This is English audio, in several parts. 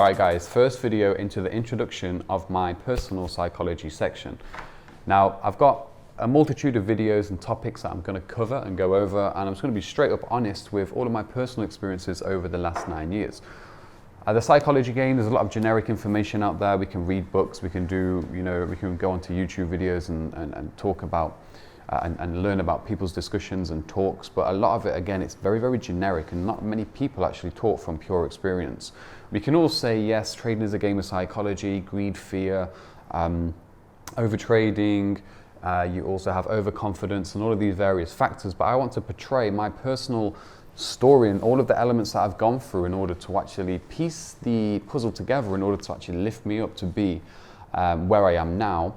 Alright guys, first video into the introduction of my personal psychology section. Now I've got a multitude of videos and topics that I'm going to cover and go over, and I'm just going to be straight up honest with all of my personal experiences over the last 9 years. The psychology game, there's a lot of generic information out there. We can read books, we can do, we can go onto YouTube videos and talk about and learn about people's discussions and talks, but a lot of it, again, it's very, very generic, and not many people actually talk from pure experience. We can all say, yes, trading is a game of psychology, greed, fear, overtrading, you also have overconfidence and all of these various factors, but I want to portray my personal story and all of the elements that I've gone through in order to actually piece the puzzle together in order to actually lift me up to be where I am now.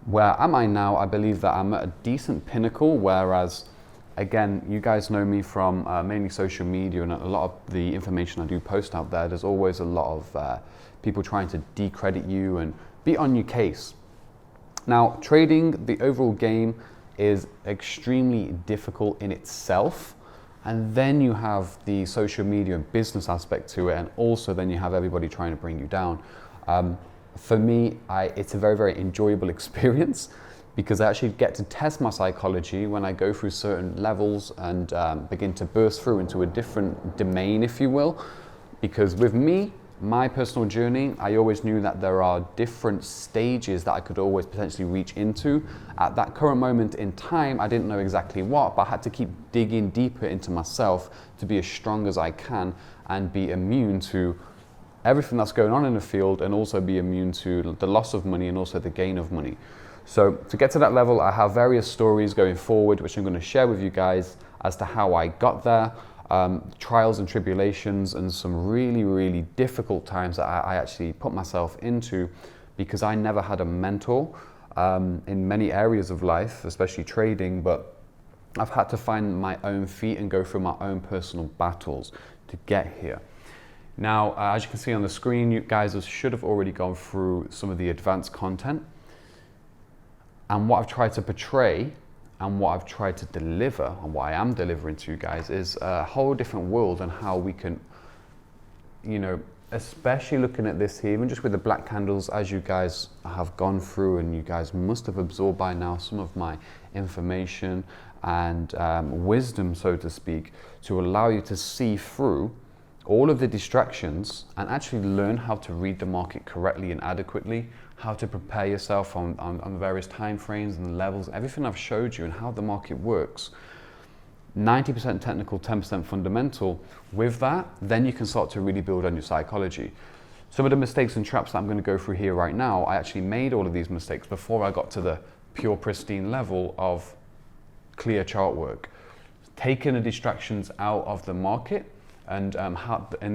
Where am I now? I believe that I'm at a decent pinnacle, whereas, again, you guys know me from mainly social media and a lot of the information I do post out there. There's always a lot of people trying to decredit you and be on your case. Now, trading, the overall game, is extremely difficult in itself. And then you have the social media and business aspect to it, and also then you have everybody trying to bring you down. For me, it's a very, very enjoyable experience because I actually get to test my psychology when I go through certain levels and begin to burst through into a different domain, if you will. Because with me, my personal journey, I always knew that there are different stages that I could always potentially reach into. At that current moment in time, I didn't know exactly what, but I had to keep digging deeper into myself to be as strong as I can and be immune to everything that's going on in the field, and also be immune to the loss of money and also the gain of money. So to get to that level, I have various stories going forward, which I'm going to share with you guys as to how I got there, trials and tribulations, and some really, really difficult times that I actually put myself into because I never had a mentor in many areas of life, especially trading, but I've had to find my own feet and go through my own personal battles to get here. Now, as you can see on the screen, you guys should have already gone through some of the advanced content. And what I've tried to portray and what I've tried to deliver and what I am delivering to you guys is a whole different world on how we can, especially looking at this here, even just with the black candles, as you guys have gone through, and you guys must have absorbed by now some of my information and wisdom, so to speak, to allow you to see through all of the distractions and actually learn how to read the market correctly and adequately, how to prepare yourself on various time frames and levels, everything I've showed you and how the market works. 90% technical, 10% fundamental. With that, then you can start to really build on your psychology. Some of the mistakes and traps that I'm going to go through here right now, I actually made all of these mistakes before I got to the pure pristine level of clear chart work. Taking the distractions out of the market and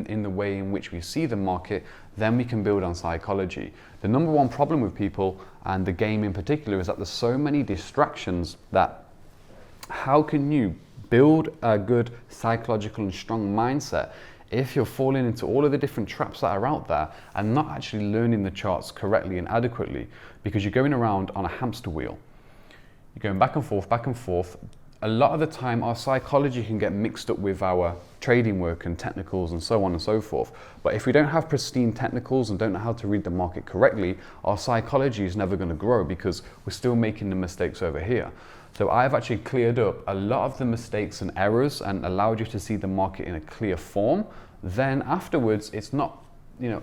in the way in which we see the market, then we can build on psychology. The number one problem with people, and the game in particular, is that there's so many distractions that how can you build a good psychological and strong mindset if you're falling into all of the different traps that are out there and not actually learning the charts correctly and adequately, because you're going around on a hamster wheel. You're going back and forth, back and forth. A lot of the time our psychology can get mixed up with our trading work and technicals and so on and so forth. But if we don't have pristine technicals and don't know how to read the market correctly, our psychology is never going to grow because we're still making the mistakes over here. So I've actually cleared up a lot of the mistakes and errors and allowed you to see the market in a clear form. Then afterwards, it's not,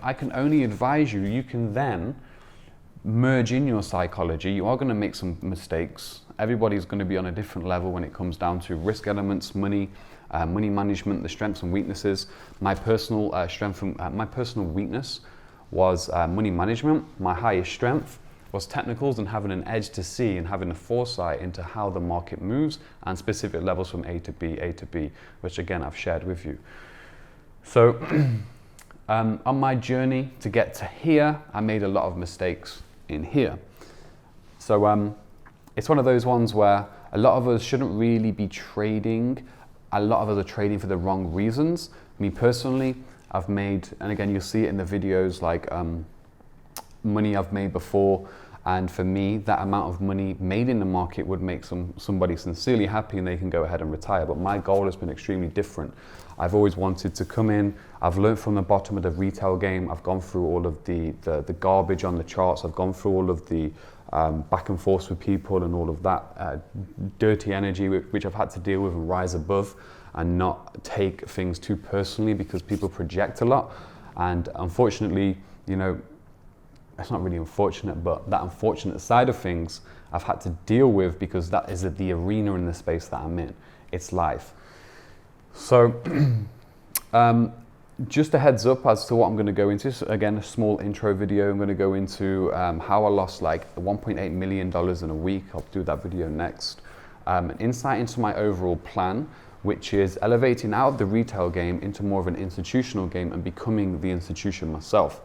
I can only advise you, you can then merge in your psychology. You are going to make some mistakes. Everybody's going to be on a different level when it comes down to risk elements, money, money management, the strengths and weaknesses. My personal my personal weakness was money management. My highest strength was technicals and having an edge to see and having a foresight into how the market moves and specific levels from A to B, which again I've shared with you. So on my journey to get to here, I made a lot of mistakes in here. So it's one of those ones where a lot of us shouldn't really be trading. A lot of us are trading for the wrong reasons. Me personally, I've made, and again you'll see it in the videos, like money I've made before And for me, that amount of money made in the market would make somebody sincerely happy and they can go ahead and retire. But my goal has been extremely different. I've always wanted to come in. I've learned from the bottom of the retail game. I've gone through all of the garbage on the charts. I've gone through all of the back and forth with people and all of that dirty energy which I've had to deal with and rise above and not take things too personally, because people project a lot. And unfortunately, you know, it's not really unfortunate, but that unfortunate side of things I've had to deal with, because that is the arena in the space that I'm in. It's life. So just a heads up as to what I'm going to go into. So again, a small intro video. I'm going to go into how I lost like $1.8 million in a week. I'll do that video next. An insight into my overall plan, which is elevating out of the retail game into more of an institutional game and becoming the institution myself.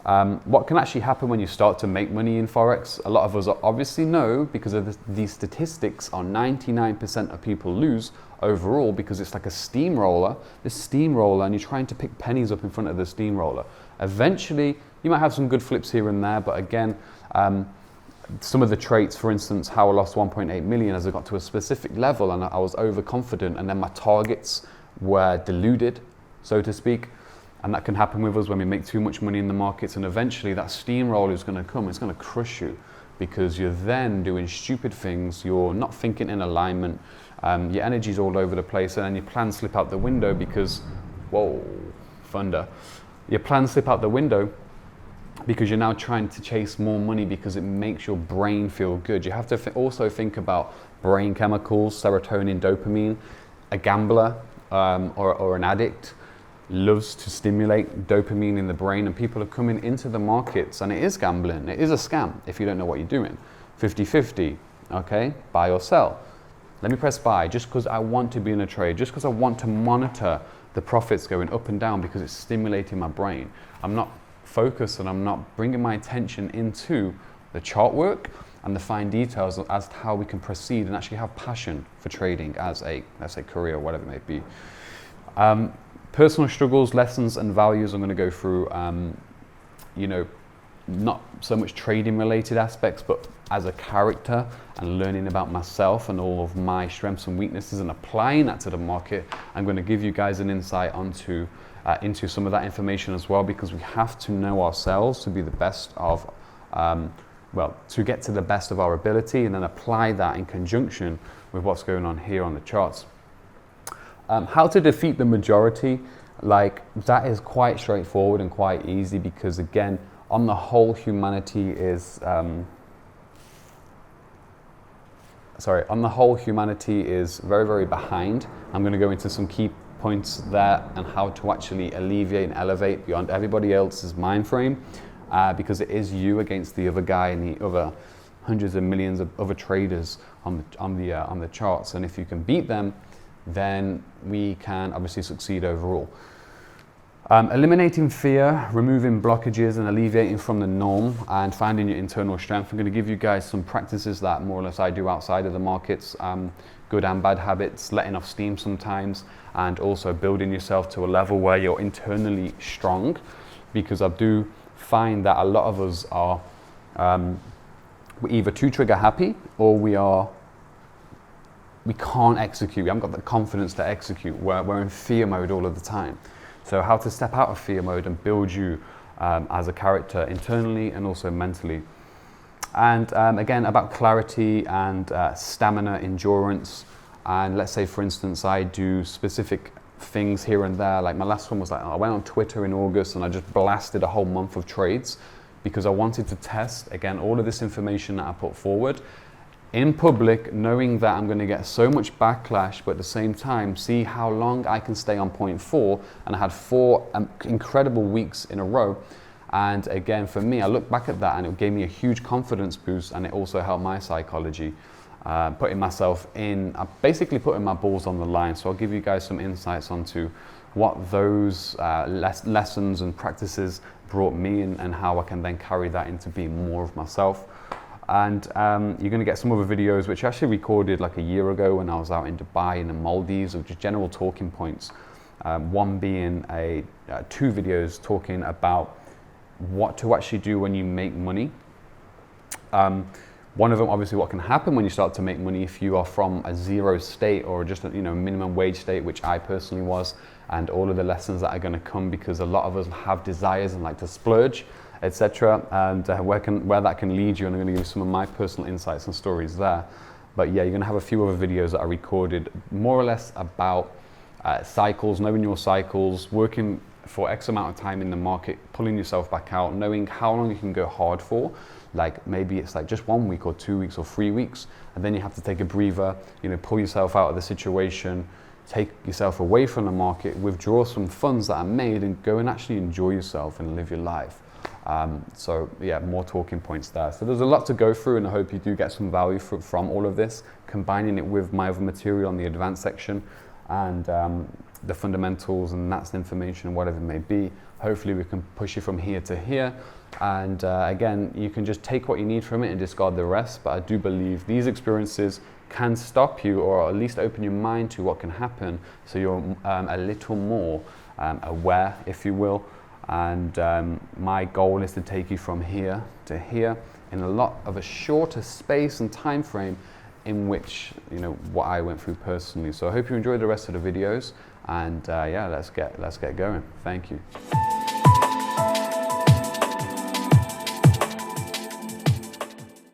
What can actually happen when you start to make money in Forex? A lot of us obviously know, because of these statistics, are 99% of people lose overall, because it's like a steamroller, and you're trying to pick pennies up in front of the steamroller. Eventually, you might have some good flips here and there, but again, some of the traits, for instance, how I lost 1.8 million as I got to a specific level and I was overconfident, and then my targets were deluded, so to speak. And that can happen with us when we make too much money in the markets, and eventually that steamroller is going to come. It's going to crush you, because you're then doing stupid things. You're not thinking in alignment. Your energy's all over the place, and then your plans slip out the window because, whoa, thunder. Your plans slip out the window because you're now trying to chase more money because it makes your brain feel good. You have to also think about brain chemicals, serotonin, dopamine. A gambler or an addict loves to stimulate dopamine in the brain, and people are coming into the markets, and it is gambling. It is a scam if you don't know what you're doing. 50-50, okay? Buy or sell. Let me press buy just because I want to be in a trade, just because I want to monitor the profits going up and down, because it's stimulating my brain. I'm not focused and I'm not bringing my attention into the chart work and the fine details as to how we can proceed and actually have passion for trading as a, let's say, career or whatever it may be. Personal struggles, lessons and values I'm going to go through, you know, not so much trading related aspects, but as a character and learning about myself and all of my strengths and weaknesses and applying that to the market. I'm going to give you guys an insight onto into some of that information as well, because we have to know ourselves to be the best of, well, to get to the best of our ability, and then apply that in conjunction with what's going on here on the charts. How to defeat the majority, like that is quite straightforward and quite easy, because again, on the whole, humanity is very, very behind. I'm going to go into some key points there and how to actually alleviate and elevate beyond everybody else's mind frame, because it is you against the other guy and the other hundreds of millions of other traders on the charts. And if you can beat them, then we can obviously succeed overall. Eliminating fear, removing blockages and alleviating from the norm, and finding your internal strength. I'm going to give you guys some practices that more or less I do outside of the markets, good and bad habits, letting off steam sometimes, and also building yourself to a level where you're internally strong, because I do find that a lot of us are we're either too trigger happy, or we can't execute. We haven't got the confidence to execute. We're in fear mode all of the time. So how to step out of fear mode and build you as a character internally and also mentally. And again, about clarity and stamina, endurance. And let's say, for instance, I do specific things here and there. Like my last one was like, I went on Twitter in August and I just blasted a whole month of trades, because I wanted to test, again, all of this information that I put forward in public, knowing that I'm going to get so much backlash, but at the same time, see how long I can stay on point 4. And I had 4 incredible weeks in a row. And again, for me, I look back at that and it gave me a huge confidence boost, and it also helped my psychology, putting myself in, basically putting my balls on the line. So I'll give you guys some insights onto what those lessons and practices brought me, and how I can then carry that into being more of myself. And you're going to get some other videos which I actually recorded like a year ago when I was out in Dubai in the Maldives, of just general talking points. One being 2 videos talking about what to actually do when you make money, One of them, obviously, what can happen when you start to make money if you are from a zero state or just a minimum wage state, which I personally was, and all of the lessons that are going to come, because a lot of us have desires and like to splurge, etc. And where that can lead you, and I'm going to give you some of my personal insights and stories there. But yeah, you're going to have a few other videos that are recorded more or less about cycles, knowing your cycles, working for X amount of time in the market, pulling yourself back out, knowing how long you can go hard for. Like maybe it's like just 1 week or 2 weeks or 3 weeks, and then you have to take a breather, pull yourself out of the situation, take yourself away from the market, withdraw some funds that are made, and go and actually enjoy yourself and live your life. So yeah, more talking points there. So there's a lot to go through, and I hope you do get some value from all of this, combining it with my other material on the advanced section, and the fundamentals and that's the information, whatever it may be. Hopefully we can push you from here to here. And again, you can just take what you need from it and discard the rest. But I do believe these experiences can stop you, or at least open your mind to what can happen, so you're a little more aware, if you will. And my goal is to take you from here to here in a lot of a shorter space and time frame in which, what I went through personally. So I hope you enjoy the rest of the videos, and yeah, let's get going. Thank you.